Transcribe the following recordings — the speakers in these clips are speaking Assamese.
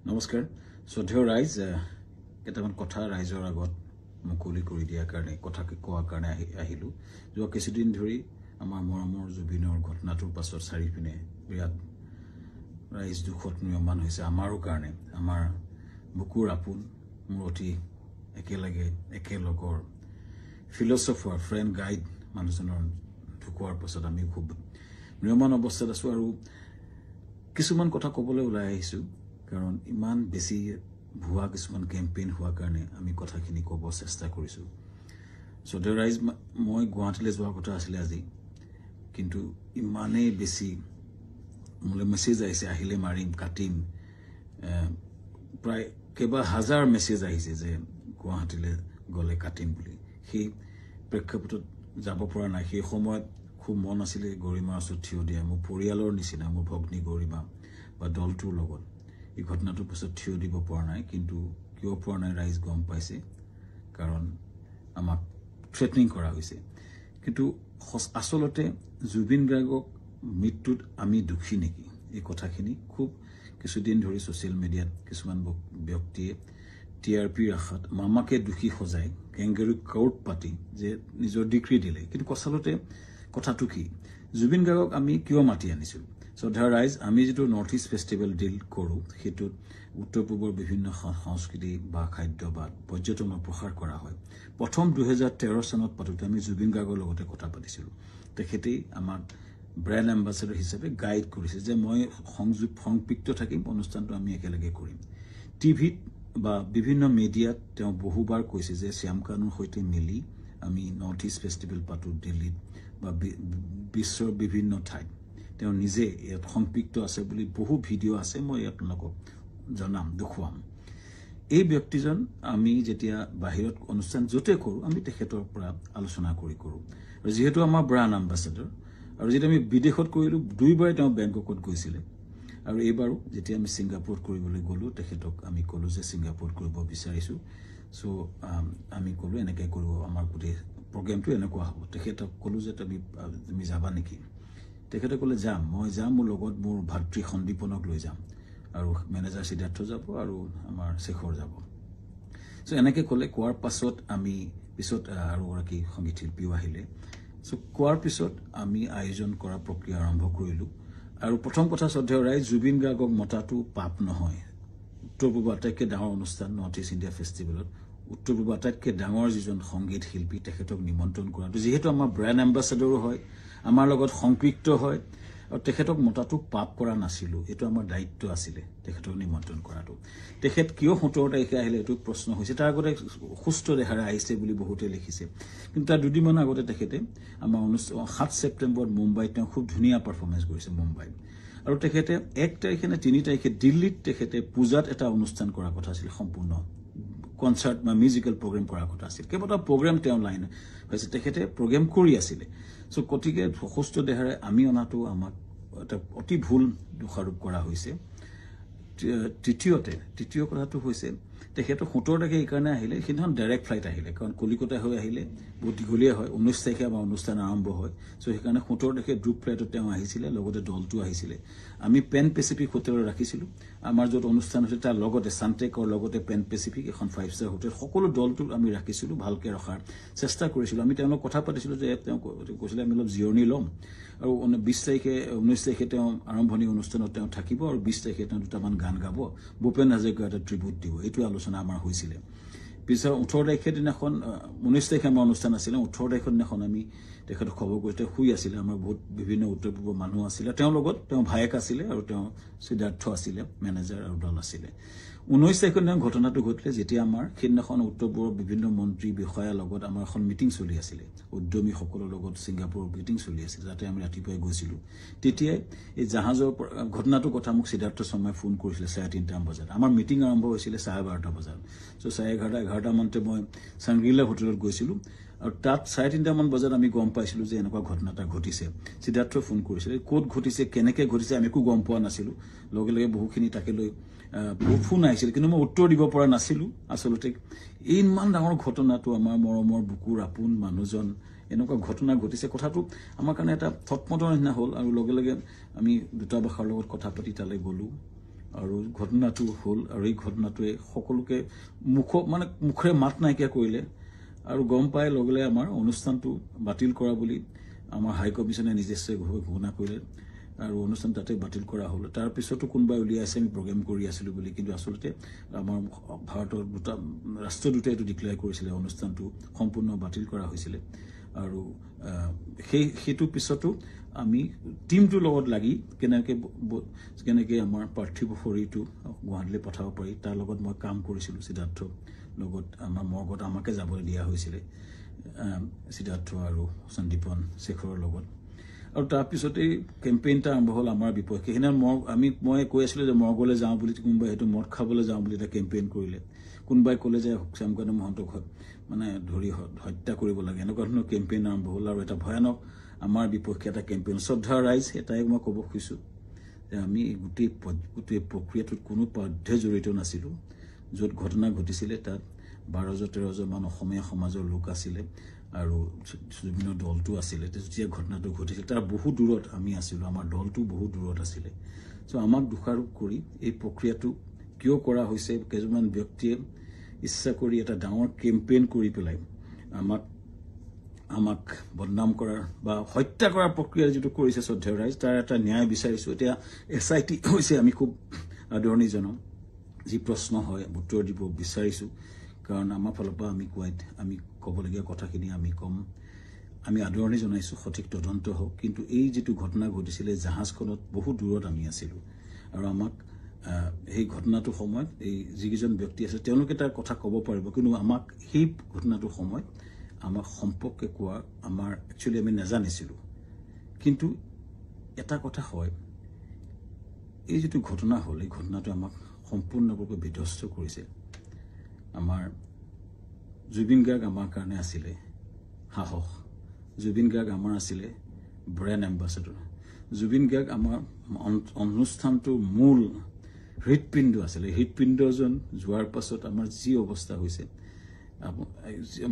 নমস্কাৰ শ্ৰদ্ধেয় ৰাইজ কেইটামান কথা ৰাইজৰ আগত মুকলি কৰি দিয়াৰ কাৰণে কথা কোৱাৰ কাৰণে আহিলো যোৱা কিছুদিন ধৰি আমাৰ মৰমৰ জুবিনৰ ঘটনাটোৰ পাছত চাৰিপিনে বিৰাট ৰাইজ দুখত নিয়মান হৈছে আমাৰো কাৰণে আমাৰ বুকুৰ আপোন মোৰ অতি একেলগৰ ফিলচফাৰ ফ্ৰেণ্ড গাইড মানুহজনৰ ঢুকোৱাৰ পাছত আমি খুব নিয়মান অৱস্থাত আছো আৰু কিছুমান কথা ক'বলৈ ওলাই আহিছো কাৰণ ইমান বেছি ভুৱা কিছুমান কেম্পেইন হোৱাৰ কাৰণে আমি কথাখিনি ক'ব চেষ্টা কৰিছো শ্ৰদ্ধেয় ৰাইজ মই গুৱাহাটীলৈ যোৱাৰ কথা আছিলে আজি কিন্তু ইমানেই বেছি মোলৈ মেছেজ আহিছে আহিলে মাৰিম কাটিম প্ৰায় কেইবা হাজাৰ মেছেজ আহিছে যে গুৱাহাটীলৈ গ'লে কাটিম বুলি সেই প্ৰেক্ষাপটত যাব পৰা নাই সেই সময়ত খুব মন আছিলে গৰিমাৰ ওচৰত থিয় দিয়া মোৰ পৰিয়ালৰ নিচিনা মোৰ ভগ্নী গৰিমা বা দলটোৰ লগত এই ঘটনাটোৰ পিছত থিয় দিব পৰা নাই কিন্তু কিয় পৰা নাই ৰাইজ গম পাইছে কাৰণ আমাক থ্ৰেটনিং কৰা হৈছে কিন্তু আচলতে জুবিন গাৰ্গক মৃত্যুত আমি দুখী নেকি এই কথাখিনি খুব কিছুদিন ধৰি ছ'চিয়েল মিডিয়াত কিছুমান ব্যক্তিয়ে টিআৰপিৰ আশাত মামাকে দুখী সজাই কেংগেৰু কাউট পাতি যে নিজৰ ডিগ্ৰী দিলে কিন্তু আচলতে কথাটো কি জুবিন গাৰ্গক আমি কিয় মাতি আনিছো শ্ৰদ্ধা ৰাইজ আমি যেটো নৰ্থ ইষ্ট ফেষ্টিভেল ডিল কৰোঁ সেইটো উত্তৰ পূবৰ বিভিন্ন সংস্কৃতি বা খাদ্য বা পৰ্যটনৰ প্ৰসাৰ কৰা হয় প্ৰথম 2013 চনত পাতোতে আমি জুবিন গাৰ্গৰ লগতে কথা পাতিছিলো তেখেতেই আমাক ব্ৰেণ্ড এম্বাছাডৰ হিচাপে গাইড কৰিছে যে মই সংপৃক্ত থাকিম অনুষ্ঠানটো আমি একেলগে কৰিম টিভিত বা বিভিন্ন মিডিয়াত তেওঁ বহুবাৰ কৈছে যে শ্যামকানুৰ সৈতে মিলি আমি নৰ্থ ইষ্ট ফেষ্টিভেল পাতো দিল্লীত বা বিশ্বৰ বিভিন্ন ঠাইত তেওঁ নিজে ইয়াত সংপৃক্ত আছে বুলি বহু ভিডিঅ' আছে মই আপোনালোকক জনাম দেখুৱাম এই ব্যক্তিজন আমি যেতিয়া বাহিৰত অনুষ্ঠান য'তে কৰোঁ আমি তেখেতৰ পৰা আলোচনা কৰোঁ আৰু যিহেতু আমাৰ ব্ৰাণ্ড এম্বাছাডৰ আৰু যেতিয়া আমি বিদেশত কৰিলোঁ দুইবাৰ তেওঁ বেংককত গৈছিলে আৰু এইবাৰো যেতিয়া আমি ছিংগাপুৰত কৰিবলৈ গ'লোঁ তেখেতক আমি ক'লোঁ যে ছিংগাপুৰত কৰিব বিচাৰিছোঁ চ' আমি ক'লোঁ এনেকৈ কৰিব আমাৰ গোটেই প্ৰগ্ৰেমটো এনেকুৱা হ'ব তেখেতক ক'লোঁ যে তুমি যাবা নেকি তেখেতে ক'লে যাম মই যাম মোৰ লগত মোৰ ভাতৃ সন্দীপনক লৈ যাম আৰু মেনেজাৰ সিদ্ধাৰ্থ যাব আৰু আমাৰ শেখৰ যাব চ' এনেকৈ ক'লে কোৱাৰ পাছত আমি পিছত আৰু এগৰাকী সংগীত শিল্পীও আহিলে চ' কোৱাৰ পিছত আমি আয়োজন কৰা প্ৰক্ৰিয়া আৰম্ভ কৰিলোঁ আৰু প্ৰথম কথা শ্ৰদ্ধেয় ৰাইজ জুবিন গাৰ্গক মতাটো পাপ নহয় উত্তৰ পূৰ্ব আটাইতকৈ ডাঙৰ অনুষ্ঠান নৰ্থ ইষ্ট ইণ্ডিয়া ফেষ্টিভেলত উত্তৰ পূৰ্ব আটাইতকৈ ডাঙৰ যিজন সংগীত শিল্পী তেখেতক নিমন্ত্ৰণ কৰাটো যিহেতু আমাৰ ব্ৰেণ্ড এম্বাছাডৰো হয় আমাৰ লগত সংপৃক্ত হয় আৰু তেখেতক মতাটো পাপ কৰা নাছিলোঁ এইটো আমাৰ দায়িত্ব আছিলে তেখেতক নিমন্ত্ৰণ কৰাটো তেখেত কিয় 17 তাৰিখে আহিলে এইটো প্ৰশ্ন হৈছে তাৰ আগতে সুস্থ দেহাৰে আহিছে বুলি বহুতে লিখিছে কিন্তু তাৰ দুদিনমান আগতে তেখেতে আমাৰ 7 ছেপ্টেম্বৰত মুম্বাইত তেওঁ খুব ধুনীয়া পাৰফৰ্মেঞ্চ কৰিছে মুম্বাইত আৰু তেখেতে 1 তাৰিখে নে 3 তাৰিখে দিল্লীত তেখেতে পূজাত এটা অনুষ্ঠান কৰাৰ কথা আছিল সম্পূৰ্ণ কনচাৰ্ট বা মিউজিকেল প্ৰগ্ৰেম কৰাৰ কথা আছিল কেইবাটাও প্ৰগ্ৰেম তেওঁ লাইন হৈছে তেখেতে প্ৰগ্ৰেম কৰি আছিলে চ' গতিকে সুস্থ দেহাৰে আমি অনাটো আমাক এটা অতি ভুল দোষাৰোপ কৰা হৈছে তৃতীয় কথাটো হৈছে তেখেতৰ 17 তাৰিখে এইকাৰণে আহিলে সেইদিনাখন ডাইৰেক্ট ফ্লাইট আহিলে কাৰণ কলিকতা হৈ আহিলে বহুত দীঘলীয়া হয় 19 তাৰিখে আমাৰ অনুষ্ঠান আৰম্ভ হয় চ' সেইকাৰণে 17 তাৰিখে গ্ৰুপ ফ্লাইটত তেওঁ আহিছিলে লগতে দলটো আহিছিলে আমি পেন পেচিফিক হোটেলত ৰাখিছিলোঁ আমাৰ য'ত অনুষ্ঠান হৈছিল তাৰ লগতে সানটেকৰ লগতে পেন পেচিফিক এখন 5-star হোটেল সকলো দলটো আমি ৰাখিছিলোঁ ভালকৈ ৰখাৰ চেষ্টা কৰিছিলোঁ আমি তেওঁলোকক কথা পাতিছিলোঁ যে তেওঁ কৈছিলে আমি অলপ জিৰণি ল'ম আৰু 19 তাৰিখে তেওঁ আৰম্ভণি অনুষ্ঠানত তেওঁ থাকিব আৰু 20 তাৰিখে তেওঁ দুটামান গান গাব ভূপেন হাজৰিকাৰ এটা ট্ৰিবিউট দিব এইটো আলোচনা আমাৰ হৈছিলে পিছত 18 তাৰিখে দিনাখন 19 তাৰিখে আমাৰ অনুষ্ঠান আছিলে 18 তাৰিখৰ দিনাখন আমি তেখেতক খবৰ কৰি তেওঁ শুই আছিলে আমাৰ বহুত বিভিন্ন উত্তৰ পূৰ্বৰ মানুহ আছিলে তেওঁৰ লগত তেওঁ ভায়েক আছিলে আৰু তেওঁ সিদ্ধাৰ্থ আছিলে মেনেজাৰ আৰু দল আছিলে 19 তাৰিখৰ দিনা ঘটনাটো ঘটিলে যেতিয়া আমাৰ সেইদিনাখন উত্তৰ পূৰ্বৰ বিভিন্ন মন্ত্ৰী বিষয়াৰ লগত আমাৰ এখন মিটিং চলি আছিলে উদ্যমীসকলৰ লগত ছিংগাপুৰৰ মিটিং চলি আছিলে যাতে আমি ৰাতিপুৱাই গৈছিলোঁ তেতিয়াই এই জাহাজৰ ঘটনাটোৰ কথা মোক সিদ্ধাৰ্থ শৰ্মাই ফোন কৰিছিলে 3:30 বজাত আমাৰ মিটিং আৰম্ভ হৈছিলে 12:30 বজাত চ' 11:30 মানতে মই চাংগ্ৰিলা হোটেলত গৈছিলোঁ আৰু তাত 3:30 বজাত আমি গম পাইছিলোঁ যে এনেকুৱা ঘটনা এটা ঘটিছে সিদ্ধাৰ্থ ফোন কৰিছিলে ক'ত ঘটিছে কেনেকৈ ঘটিছে আমি একো গম পোৱা নাছিলোঁ লগে লগে বহুখিনি তাকে লৈ বহুত ফোন আহিছিল কিন্তু মই উত্তৰ দিব পৰা নাছিলোঁ আচলতে ইমান ডাঙৰ ঘটনাটো আমাৰ মৰমৰ বুকুৰ আপোন মানুহজন এনেকুৱা ঘটনা ঘটিছে কথাটো আমাৰ কাৰণে এটা থটমটৰ নিচিনা হ'ল আৰু লগে লগে আমি দুটাবাসৰ লগত কথা পাতি তালৈ গ'লোঁ আৰু ঘটনাটো হ'ল আৰু এই ঘটনাটোৱে সকলোকে মুখৰে মাত নাইকিয়া কৰিলে আৰু গম পাই লগে আমাৰ অনুষ্ঠানটো বাতিল কৰা বুলি আমাৰ হাই কমিছনে নিজস্বভাৱে ঘোষণা কৰিলে আৰু অনুষ্ঠান তাতে বাতিল কৰা হ'ল তাৰ পিছতো কোনোবাই উলিয়াইছে আমি প্ৰগ্ৰেম কৰি আছিলোঁ বুলি কিন্তু আচলতে আমাৰ ভাৰতৰ ৰাষ্ট্ৰদূতে এইটো ডিক্লেয়াৰ কৰিছিলে অনুষ্ঠানটো সম্পূৰ্ণ বাতিল কৰা হৈছিলে আৰু সেইটো পিছতো আমি টিমটোৰ লগত লাগি কেনেকৈ আমাৰ পাৰ্থিৱ শৰীৰটো গুৱাহাটীলৈ পঠাব পাৰি তাৰ লগত মই কাম কৰিছিলোঁ সিদ্ধাৰ্থ লগত আমাৰ মৰ্গত আমাকে যাবলৈ দিয়া হৈছিলে সিদ্ধাৰ্থ আৰু সন্দীপন শেখৰৰ লগত আৰু তাৰপিছতে কেম্পেইনটা আৰম্ভ হ'ল আমাৰ বিপক্ষে সেইদিনা মই কৈ আছিলোঁ যে মৰ্গলৈ যাওঁ বুলি কোনোবাই সেইটো মদ খাবলৈ যাওঁ বুলি এটা কেম্পেইন কৰিলে কোনোবাই ক'লে যে শ্যামকান্ত মহন্তক মানে ধৰি হত্যা কৰিব লাগে এনেকুৱা ধৰণৰ কেম্পেইন আৰম্ভ হ'ল আৰু এটা ভয়ানক আমাৰ বিপক্ষে এটা কেম্পেইন শ্ৰদ্ধা ৰাইজ এটাই মই ক'ব খুজিছোঁ যে আমি গোটেই প্ৰক্ৰিয়াটোত কোনো পধ্যে জড়িত নাছিলোঁ য'ত ঘটনা ঘটিছিলে তাত 12-13জন মান অসমীয়া সমাজৰ লোক আছিলে আৰু বিভিন্ন দলটো আছিলে যেতিয়া ঘটনাটো ঘটিছিল তাৰ বহু দূৰত আমি আছিলোঁ আমাৰ দলটো বহু দূৰত আছিলে চ' আমাক দোষাৰোপ কৰি এই প্ৰক্ৰিয়াটো কিয় কৰা হৈছে কেইজনমান ব্যক্তিয়ে ইচ্ছা কৰি এটা ডাঙৰ কেম্পেইন কৰি পেলাই আমাক বদনাম কৰাৰ বা হত্যা কৰাৰ প্ৰক্ৰিয়া যিটো কৰিছে শ্ৰদ্ধেয় ৰাইজ তাৰ এটা ন্যায় বিচাৰিছোঁ এতিয়া SIT হৈছে আমি খুব আদৰণি জনাওঁ যি প্ৰশ্ন হয় উত্তৰ দিব বিচাৰিছোঁ কাৰণ আমাৰ ফালৰ পৰা আমি ক'বলগীয়া কথাখিনি আমি ক'ম আমি আদৰণি জনাইছোঁ সঠিক তদন্ত হওক কিন্তু এই যিটো ঘটনা ঘটিছিলে জাহাজখনত বহু দূৰত আমি আছিলোঁ আৰু আমাক সেই ঘটনাটোৰ সময়ত এই যিকেইজন ব্যক্তি আছে তেওঁলোকে তাৰ কথা ক'ব পাৰিব কিন্তু আমাক সেই ঘটনাটোৰ সময়ত আমাক সম্পৰ্কে কোৱা আমাৰ একচুৱেলি আমি নাজানিছিলোঁ কিন্তু এটা কথা হয় এই যিটো ঘটনা হ'ল এই ঘটনাটো আমাক সম্পূৰ্ণৰূপে বিধ্বস্ত কৰিছে আমাৰ জুবিন গাৰ্গ আমাৰ কাৰণে আছিলে সাহস জুবিন গাৰ্গ আমাৰ আছিলে ব্ৰেণ্ড এম্বাছাডৰ জুবিন গাৰ্গ আমাৰ অনুষ্ঠানটোৰ মূল হৃদপিণ্ড আছিলে হৃদপিণ্ডজন যোৱাৰ পাছত আমাৰ যি অৱস্থা হৈছে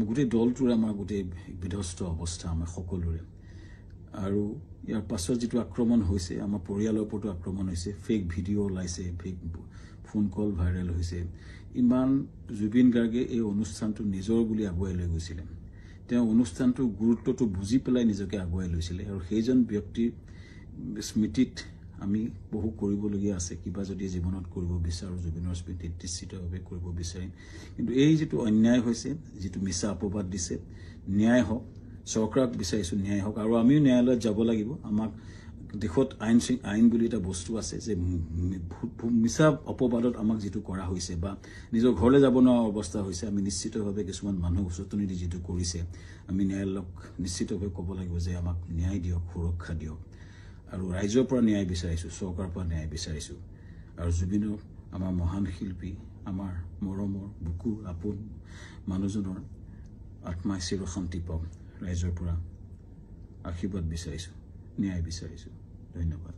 গোটেই দলটোৰ আমাৰ গোটেই বিধ্বস্ত অৱস্থা আমাৰ সকলোৰে আৰু ইয়াৰ পাছত যিটো আক্ৰমণ হৈছে আমাৰ পৰিয়ালৰ ওপৰতো আক্ৰমণ হৈছে ফেক ভিডিঅ' ওলাইছে ফেক ফোন কল ভাইৰেল হৈছে ইমান জুবিন গাৰ্গে এই অনুষ্ঠানটো নিজৰ বুলি আগুৱাই লৈ গৈছিলে তেওঁ অনুষ্ঠানটোৰ গুৰুত্বটো বুজি পেলাই নিজকে আগুৱাই লৈছিলে আৰু সেইজন ব্যক্তিৰ স্মৃতিত আমি বহু কৰিবলগীয়া আছে কিবা যদি জীৱনত কৰিব বিচাৰোঁ জুবিনৰ স্মৃতিত নিশ্চিতভাৱে কৰিব বিচাৰিম কিন্তু এই যিটো অন্যায় হৈছে যিটো মিছা অপবাদ দিছে ন্যায় হওক চৰকাৰক বিচাৰিছোঁ ন্যায় হওক আৰু আমিও ন্যায়ালয়ত যাব লাগিব আমাক দেশত আইন বুলি এটা বস্তু আছে যে মিছা অপবাদত আমাক যিটো কৰা হৈছে বা নিজৰ ঘৰলৈ যাব নোৱাৰা অৱস্থা হৈছে আমি নিশ্চিতভাৱে কিছুমান মানুহ উচতনি দি যিটো কৰিছে আমি ন্যায়ালয়ক নিশ্চিতভাৱে ক'ব লাগিব যে আমাক ন্যায় দিয়ক সুৰক্ষা দিয়ক আৰু ৰাইজৰ পৰা ন্যায় বিচাৰিছোঁ চৰকাৰৰ পৰা ন্যায় বিচাৰিছোঁ আৰু জুবিনৰ আমাৰ মহান শিল্পী আমাৰ মৰমৰ বুকুৰ আপোন মানুহজনৰ আত্মাই চিৰ শান্তি পাওক ৰাইজৰ পৰা আশীৰ্বাদ বিচাৰিছোঁ ন্যায় বিচাৰিছোঁ ধন্যবাদ